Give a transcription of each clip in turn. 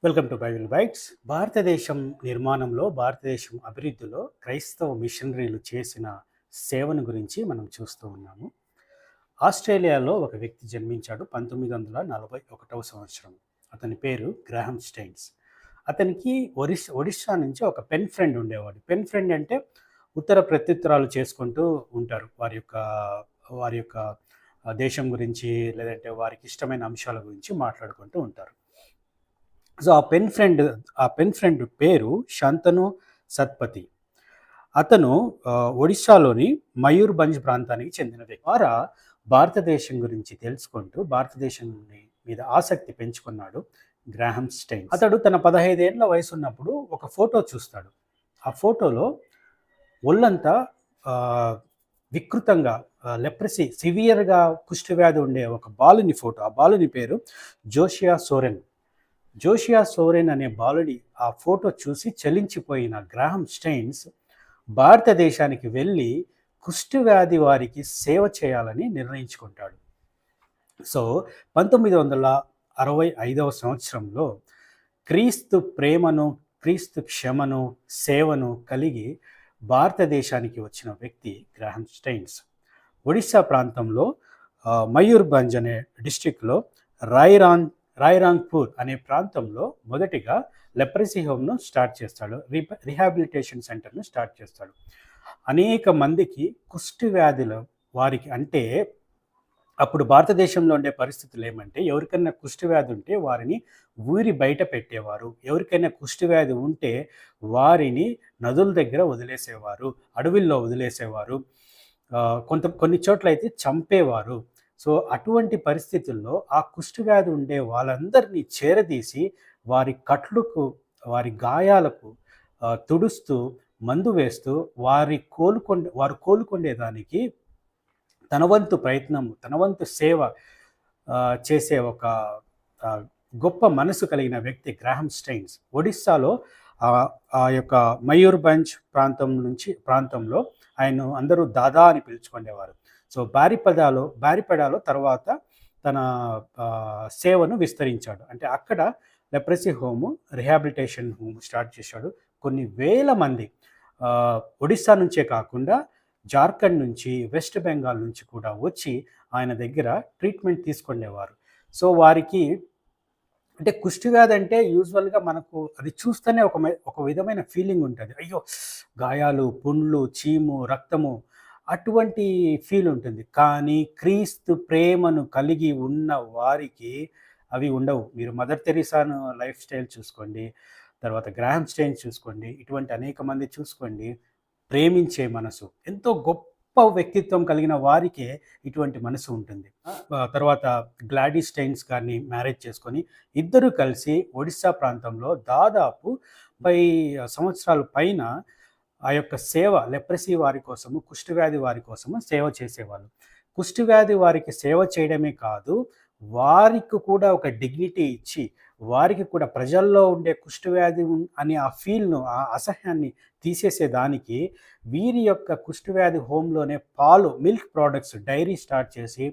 Welcome to Bible bytes. భారతదేశం నిర్మాణంలో, భారతదేశం అభివృద్ధిలో క్రైస్తవ మిషనరీలు చేసిన సేవను గురించి మనం చూస్తూ ఉన్నాము. ఆస్ట్రేలియాలో ఒక వ్యక్తి జన్మించాడు 1941 సంవత్సరం. అతని పేరు గ్రాహం స్టెయిన్స్. అతనికి ఒడిషా నుంచి ఒక పెన్ ఫ్రెండ్ ఉండేవాడు. పెన్ ఫ్రెండ్ అంటే ఉత్తర ప్రత్యుత్తరాలు చేసుకుంటూ ఉంటారు. వారి యొక్క దేశం గురించి, లేదంటే వారికి ఇష్టమైన అంశాల గురించి మాట్లాడుకుంటూ ఉంటారు. సో ఆ పెన్ ఫ్రెండ్ పేరు శాంతను సత్పతి. అతను ఒడిశాలోని మయూర్భంజ్ ప్రాంతానికి చెందిన వ్యక్తి. ద్వారా భారతదేశం గురించి తెలుసుకుంటూ భారతదేశం మీద ఆసక్తి పెంచుకున్నాడు గ్రాహం స్టెయిన్. అతడు తన 15 ఏళ్ల వయసు ఉన్నప్పుడు ఒక ఫోటో చూస్తాడు. ఆ ఫోటోలో ఒళ్ళంతా ఆ, వికృతంగా లెప్రసీ సివియర్గా కుష్ఠవ్యాధి ఉండే ఒక బాలుని ఫోటో. ఆ బాలుని పేరు జోషియా సోరెన్. జోషియా సోరెన్ అనే బాలుడి ఆ ఫోటో చూసి చలించిపోయిన గ్రాహం స్టెయిన్స్ భారతదేశానికి వెళ్ళి కుష్ఠవ్యాధి వారికి సేవ చేయాలని నిర్ణయించుకుంటాడు. సో 1965 సంవత్సరంలో క్రీస్తు ప్రేమను, క్రీస్తు క్షమను, సేవను కలిగి భారతదేశానికి వచ్చిన వ్యక్తి గ్రాహం స్టెయిన్స్. ఒడిశా ప్రాంతంలో మయూర్భంజ్ అనే డిస్ట్రిక్ట్లో రాయ్రాంగ్పూర్ అనే ప్రాంతంలో మొదటిగా లెప్రసీ హోమ్ను స్టార్ట్ చేస్తాడు. రిహాబిలిటేషన్ సెంటర్ను స్టార్ట్ చేస్తాడు. అనేక మందికి కుష్టి వ్యాధుల వారికి, అంటే అప్పుడు భారతదేశంలో ఉండే పరిస్థితులు ఏమంటే, ఎవరికైనా కుష్టి వ్యాధి ఉంటే వారిని ఊరి బయట పెట్టేవారు. ఎవరికైనా కుష్టి వ్యాధి ఉంటే వారిని నదుల దగ్గర వదిలేసేవారు, అడవుల్లో వదిలేసేవారు. కొన్ని చోట్ల అయితే చంపేవారు. సో అటువంటి పరిస్థితుల్లో ఆ కుష్ఠవ్యాధి ఉండే వాళ్ళందరినీ చేరదీసి వారి కట్లకు, వారి గాయాలకు తుడుస్తూ, మందు వేస్తూ వారు కోలుకొనేదానికి తన వంతు ప్రయత్నం, తన వంతు సేవ చేసే ఒక గొప్ప మనసు కలిగిన వ్యక్తి గ్రాహం స్టెయిన్స్. ఒడిస్సాలో ఆ యొక్క మయూర్భంజ్ ప్రాంతంలో ఆయన అందరూ దాదా అని పిలుచుకునేవారు. సో బారిపడాలో తర్వాత తన సేవను విస్తరించాడు. అంటే అక్కడ leprosy home, rehabilitation home start చేశాడు. కొన్ని వేల మంది ఒడిస్సా నుంచే కాకుండా జార్ఖండ్ నుంచి, వెస్ట్ బెంగాల్ నుంచి కూడా వచ్చి ఆయన దగ్గర ట్రీట్మెంట్ తీసుకునేవారు. సో వారికి, అంటే కుష్ఠవ్యాధి అంటే యూజువల్గా మనకు అది చూస్తేనే ఒక విధమైన ఫీలింగ్ ఉంటుంది. అయ్యో, గాయాలు, పుండ్లు, చీము, రక్తము, అటువంటి ఫీల్ ఉంటుంది. కానీ క్రీస్తు ప్రేమను కలిగి ఉన్న వారికి అవి ఉండవు. మీరు మదర్ తెరీసాను లైఫ్ స్టైల్ చూసుకోండి, తర్వాత గ్రాహం స్టెయిన్స్ చూసుకోండి, ఇటువంటి అనేక మంది చూసుకోండి. ప్రేమించే మనసు, ఎంతో గొప్ప వ్యక్తిత్వం కలిగిన వారికే ఇటువంటి మనసు ఉంటుంది. తర్వాత గ్లాడీ స్టెయిన్స్ గారిని మ్యారేజ్ చేసుకొని ఇద్దరు కలిసి ఒడిస్సా ప్రాంతంలో దాదాపు 30 సంవత్సరాల పైన ఆ యొక్క సేవ, లెప్రసీ వారి కోసము, కుష్ఠవ్యాధి వారి కోసము సేవ చేసేవాళ్ళు. కుష్ఠవ్యాధి వారికి సేవ చేయడమే కాదు, వారికి కూడా ఒక డిగ్నిటీ ఇచ్చి, వారికి కూడా ప్రజల్లో ఉండే కుష్ఠవ్యాధి అనే ఆ ఫీల్ను, ఆ అసహ్యాన్ని తీసేసేదానికి వీరి యొక్క కుష్ఠవ్యాధి హోమ్లోనే మిల్క్ ప్రోడక్ట్స్, డైరీ స్టార్ట్ చేసి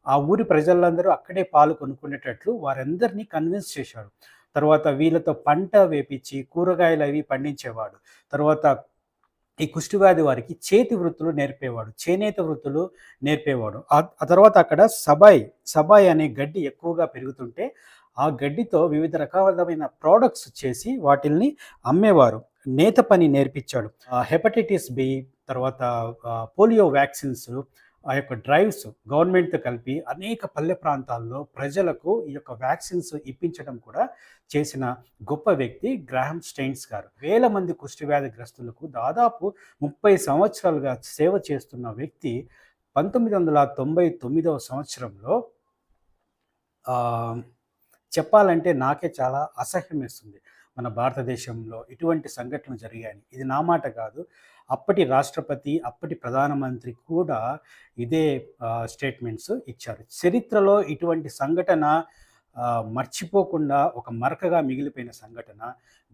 ఆ ఊరి ప్రజలందరూ అక్కడే పాలు కొనుక్కునేటట్లు వారందరినీ కన్విన్స్ చేశాడు. తర్వాత వీళ్ళతో పంట వేపించి కూరగాయలు అవి పండించేవాడు. తర్వాత ఈ కుష్ఠవ్యాధి వారికి చేతి వృత్తులు నేర్పేవాడు, చేనేత వృత్తులు నేర్పేవాడు. ఆ తర్వాత అక్కడ సబాయ్ అనే గడ్డి ఎక్కువగా పెరుగుతుంటే ఆ గడ్డితో వివిధ రకాలమైన ప్రోడక్ట్స్ చేసి వాటిల్ని అమ్మేవారు. నేత పని నేర్పించాడు. హెపటైటిస్ బి, తర్వాత పోలియో వ్యాక్సిన్స్, ఆ యొక్క డ్రైవ్స్ గవర్నమెంట్తో కలిపి అనేక పల్లె ప్రాంతాల్లో ప్రజలకు ఈ యొక్క వ్యాక్సిన్స్ ఇప్పించడం కూడా చేసిన గొప్ప వ్యక్తి గ్రాహం స్టెయిన్స్ గారు. వేల మంది కుష్ఠవ్యాధిగ్రస్తులకు దాదాపు 30 సంవత్సరాలుగా సేవ చేస్తున్న వ్యక్తి 1999 సంవత్సరంలో, చెప్పాలంటే నాకే చాలా అసహ్యం వేస్తుంది, మన భారతదేశంలో ఇటువంటి సంఘటనలు జరిగాయని. ఇది నా మాట కాదు, అప్పటి రాష్ట్రపతి, అప్పటి ప్రధానమంత్రి కూడా ఇదే స్టేట్మెంట్స్ ఇచ్చారు. చరిత్రలో ఇటువంటి సంఘటన మర్చిపోకుండా ఒక మరకగా మిగిలిపోయిన సంఘటన.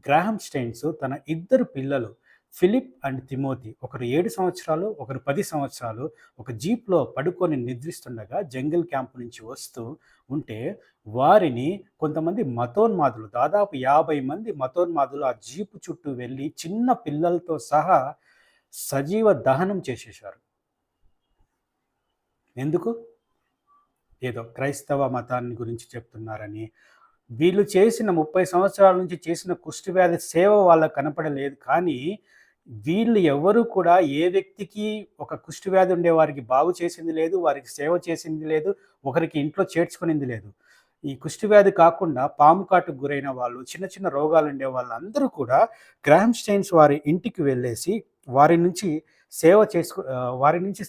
గ్రాహం స్టెయిన్స్ తన ఇద్దరు పిల్లలు ఫిలిప్ అండ్ తిమోతి ఒకరు 7 సంవత్సరాలు, ఒకరు 10 సంవత్సరాలు ఒక జీప్‌లో పడుకొని నిద్రిస్తుండగా జంగిల్ క్యాంప్ నుంచి వస్తూ ఉంటే, వారిని కొంతమంది మతోన్మాదులు, దాదాపు 50 మంది మతోన్మాదులు ఆ జీపు చుట్టూ వెళ్ళి చిన్న పిల్లలతో సహా సజీవ దహనం చేసేశారు. ఎందుకు? ఏదో క్రైస్తవ మతాన్ని గురించి చెప్తున్నారని. వీళ్ళు చేసిన 30 సంవత్సరాల నుంచి చేసిన కుష్ఠవ్యాధి సేవ వాళ్ళకి కనపడలేదు. కానీ వీళ్ళు ఎవ్వరూ కూడా ఏ వ్యక్తికి ఒక కుష్ఠవ్యాధి ఉండేవారికి బాగు చేసింది లేదు. వారికి సేవ చేసింది లేదు. ఒకరికి ఇంట్లో చేర్చుకునింది లేదు. ఈ కుష్ఠవ్యాధి కాకుండా పాము కాటుకు గురైన వాళ్ళు, చిన్న చిన్న రోగాలుండే వాళ్ళందరూ కూడా గ్రాహం స్టెయిన్స్ వారి ఇంటికి వెళ్ళేసి వారి నుంచి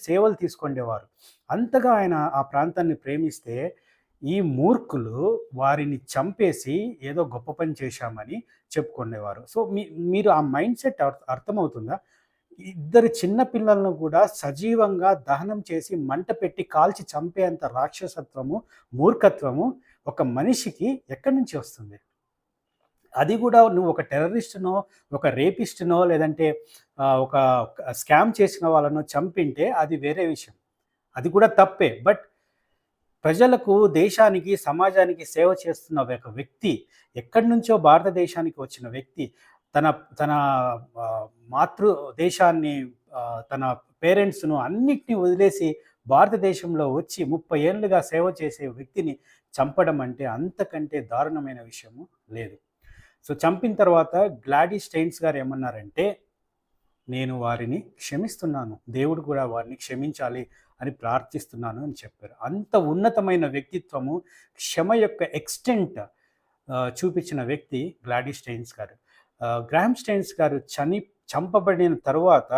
సేవలు తీసుకుండేవారు. అంతగా ఆయన ఆ ప్రాంతాన్ని ప్రేమిస్తే, ఈ మూర్ఖులు వారిని చంపేసి ఏదో గొప్ప పని చేశామని చెప్పుకునేవారు. సో, మీరు ఆ మైండ్ సెట్ అర్థమవుతుందా? ఇద్దరు చిన్న పిల్లలను కూడా సజీవంగా దహనం చేసి, మంట పెట్టి కాల్చి చంపేంత రాక్షసత్వము, మూర్ఖత్వము ఒక మనిషికి ఎక్కడి నుంచి వస్తుంది? అది కూడా నువ్వు ఒక టెర్రరిస్ట్‌నో, ఒక రేపిస్ట్‌నో లేదంటే ఒక స్కామ్ చేసిన వాళ్ళనో చంపింటే అది వేరే విషయం. అది కూడా తప్పే. బట్ ప్రజలకు, దేశానికి, సమాజానికి సేవ చేస్తున్న ఒక వ్యక్తి, ఎక్కడి నుంచో భారతదేశానికి వచ్చిన వ్యక్తి, తన తన మాతృ దేశాన్ని, తన పేరెంట్స్‌ను అన్నిటిని వదిలేసి భారతదేశంలో వచ్చి 30 ఏళ్లుగా సేవ చేసే వ్యక్తిని చంపడం అంటే అంతకంటే దారుణమైన విషయము లేదు. సో, చంపిన తర్వాత గ్లాడీ స్టెయిన్స్ గారు ఏమన్నారంటే, నేను వారిని క్షమిస్తున్నాను. దేవుడు కూడా వారిని క్షమించాలి అని ప్రార్థిస్తున్నాను అని చెప్పారు. అంత ఉన్నతమైన వ్యక్తిత్వము, క్షమ యొక్క ఎక్స్‌టెంట్ చూపించిన వ్యక్తి గ్లాడీ స్టెయిన్స్ గారు. గ్రాహం స్టెయిన్స్ గారు చంపబడిన తరువాత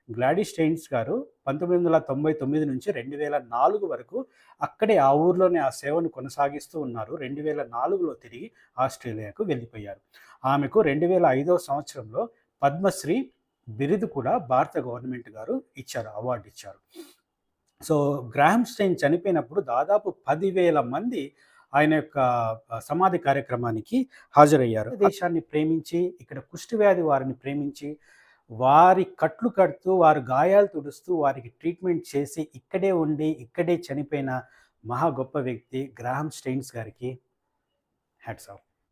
గ్లాడీ స్టెయిన్స్ గారు 1999 నుంచి 2004 వరకు అక్కడే ఆ ఊర్లోనే ఆ సేవను కొనసాగిస్తూ ఉన్నారు. 2004లో తిరిగి ఆస్ట్రేలియాకు వెళ్ళిపోయారు. ఆమెకు 2005 సంవత్సరంలో పద్మశ్రీ బిరుదు కూడా భారత గవర్నమెంట్ గారు ఇచ్చారు, అవార్డు ఇచ్చారు. సో, గ్రాహం స్టెయిన్ చనిపోయినప్పుడు దాదాపు 10,000 మంది ఆయన యొక్క సమాధి కార్యక్రమానికి హాజరయ్యారు. దేశాన్ని ప్రేమించి, ఇక్కడ కుష్ఠవ్యాధి వారిని ప్రేమించి, వారి కట్లు కడుతూ, వారి గాయాలు తుడుస్తూ, వారికి ట్రీట్మెంట్ చేసి, ఇక్కడే ఉండి, ఇక్కడే చనిపోయిన మహా గొప్ప వ్యక్తి గ్రాహం స్టెయిన్స్ గారికి హ్యాట్స్ ఆఫ్.